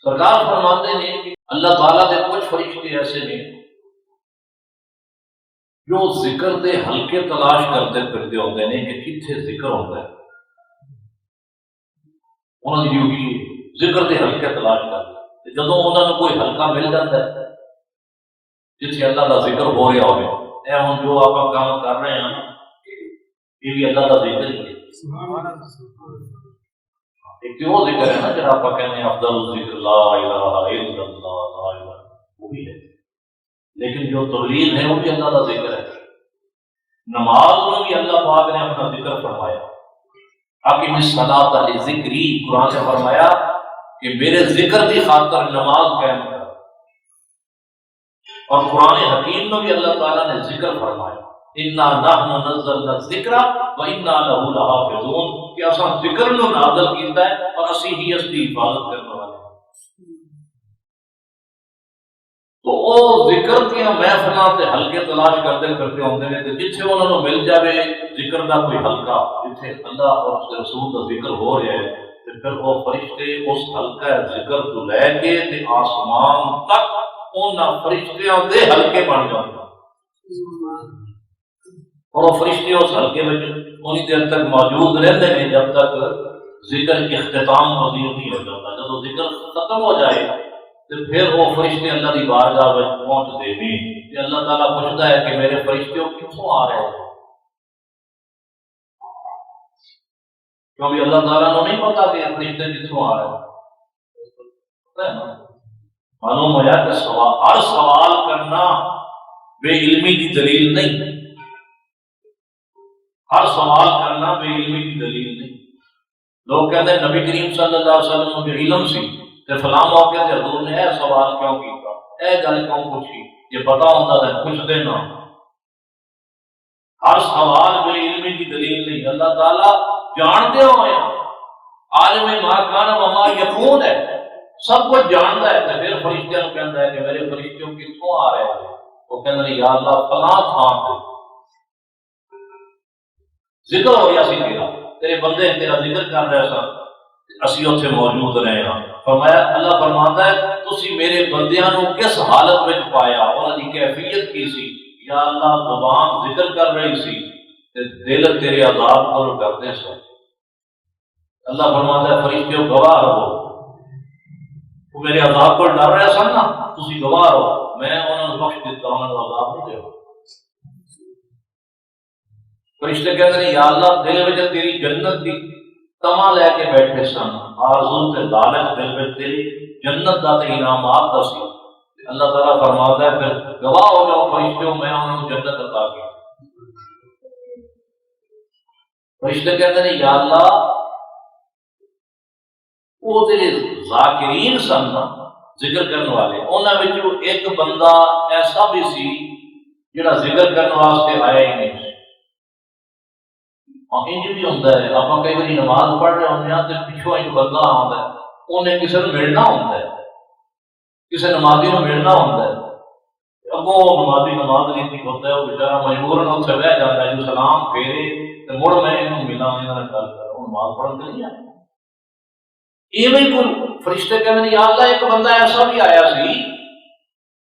سرکار فرماتے ہیں کہ اللہ تعالیٰ کے کچھ فرشتے ایسے نے جو ذکر دے ہلکے تلاش کرتے پھرتے ہوتے ہیں کہ کتنے ذکر ہوتا ہے، انہوں کی ڈیوٹی ذکر دے ہلکے تلاش کرتے، جدوں انہوں نے کوئی ہلکا مل جاتا ہے جس سے اللہ کا ذکر ہو رہا ہوگا، اے ہوں جو آپ کام کر رہے ہیں یہ بھی اللہ کا ذکر ہی ہے۔ ایک وہ ذکر ہے نا جہاں آپ کہتے ہیں افضل الذکر لا الہ الا اللہ، لا الہ، وہ بھی ہے، لیکن جو تغلیظ ہے وہ بھی اللہ کا ذکر ہے۔ نماز میں بھی اللہ پاک نے اپنا ذکر فرمایا، اقم الصلاۃ لذکری، قرآن نے فرمایا کہ میرے ذکر کی خاطر نماز قائم کر، اور قرآن حکیم میں بھی اللہ تعالیٰ نے ذکر فرمایا انا نحن نزلنا الذکر وانا لہ لحافظون، کہ اساں ذکر نو نازل کیتا ہے اور اسی ہی اس کی حفاظت کرنے والے ہیں۔ تو او ذکر کی محفلاں تے ہلکے تلاش کرتے پھرتے ہوندے نے، تے جتھے انہاں نوں مل جاوے ذکر دا کوئی ہلکا، جتھے اللہ اور اس کے رسول کا ذکر ہو رہا ہے، تے پھر وہ فرشتے اس ہلکا ذکر تو لے کے تے آسمان تک انہاں فرشتیاں دے ہلکے بن جاندے، اور وہ فرشتے اس حلقے میں اس دیر تک موجود رہتے ہیں جب تک ذکر اختتام پذیر نہیں ہو جاتا۔ جب وہ ذکر ختم ہو جائے تو پھر وہ فرشتے اللہ کی بارگاہ میں پہنچتے بھی، کہ اللہ تعالیٰ پوچھتا ہے کہ میرے فرشتے کتوں آ رہے ہیں، کیونکہ اللہ تعالیٰ کو نہیں پتا کہ فرشتے کتوں آ رہے ہیں۔ معلوم ہوا کہ ہر سوال کرنا بے علمی کی دلیل نہیں، ہر سوال کرنا بے علمی کی دلیل نہیں۔ لوگ کہتے ہیں نبی کریم صلی اللہ علیہ وسلم کو علم سی تے فلاں موقع تے حضور نے اے سوال کیوں کیتا، اے گل کیوں پوچھی، یہ پتا ہوتا ہے پوچھتے نہ۔ ہر سوال بے علمی کی دلیل نہیں، اللہ تعالیٰ جانتے ہوئے عالم ما کان و ما یکون ہے، سب کچھ جانتا ہے، تے پھر فرشتوں کو کہتا ہے کہ میرے فرشتوں کتوں آ رہے ہیں، وہ کہتے ہیں یا اللہ فلاں تھان پہ ذکر ہو گیا سی، تیرے بندے تیرا ذکر کر رہے سن، اسی اتنے موجود رہے ہاں۔ فرمایا اللہ فرماتا ہے تسی میرے بندیاں نو کس حالت میں پایا، انہاں دی کیفیت کی سی، یا اللہ زبان ذکر کر رہی سی تے دل تیرے عذاب کو ڈرتے سن۔ اللہ فرماتا ہے فرشتوں گواہ رہو، وہ میرے عذاب کو ڈر رہے سن نا، تسی گواہ رہو، میں انہاں نو بخش دیتا، انہاں نو عذاب نہیں دیتا۔ فرشتے کہتے ہیں یا اللہ دل میں تیری جنت دی تما لے کے بیٹھے سن، آرزو تے لالچ دل میں تیری جنت دا تے انعامات دا سی۔ اللہ تعالیٰ فرماتا ہے پھر گواہ ہو جاؤ فرشتوں، میں انہوں نے جنت عطا کی۔ فرشتے کہتے ہیں یا اللہ وہ تیرے ذاکرین سن نا، ذکر کرنے والے، انہاں وچوں ایک بندہ ایسا بھی سی جڑا ذکر کرنے واسطے آیا ہی نہیں۔ انج بھی ہوتا ہے، آپ کئی بار نماز پڑھ رہے ہوتے ہیں تو پچھوں ایک بندہ آتا ہے، انہیں کسی کو ملنا ہوتا ہے، کسی نمازی کو ملنا ہوتا ہے، اب وہ نمازی نماز نہیں ہوتا ہے، وہ بیچارہ مجبوراً اتنے بہ جاتا ہے، جو سلام پھیرے تو مڑ میں انہوں ملا انہوں نے گل کر، وہ نماز پڑھن کے نہیں آیا۔ ایویں کوئی فرشتے کہتے ہیں یا اللہ ایک بندہ ایسا بھی آیا سی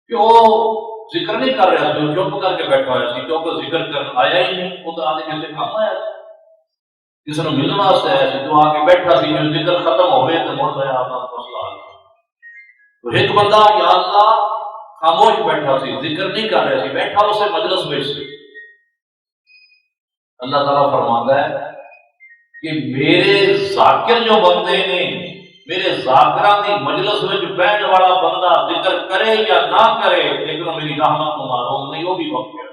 کہ وہ ذکر نہیں کر رہا سی، چپ کر کے بیٹھا ہوا سی، کیونکہ ذکر کر آیا ہی نہیں، وہ تو آدھے کسی کام آیا سی، کسی نے ملنے واسطے آیا سی، جو آ کے بیٹھا سی، جو ذکر ختم ہوئے تو مڑ گیا آپ مسئلہ حل۔ تو ایک بندہ یا اللہ خاموش بیٹھا سی، ذکر نہیں کر رہا سی، بیٹھا اسے مجلس میں سی۔ اللہ تعالیٰ فرماتا ہے کہ میرے ذاکر جو بندے نے، میرے ذاکراں دی مجلس میں بیٹھنے والا بندہ ذکر کرے یا نہ کرے، لیکن میری رحمت کو معلوم نہیں، وہ بھی وقت ہے۔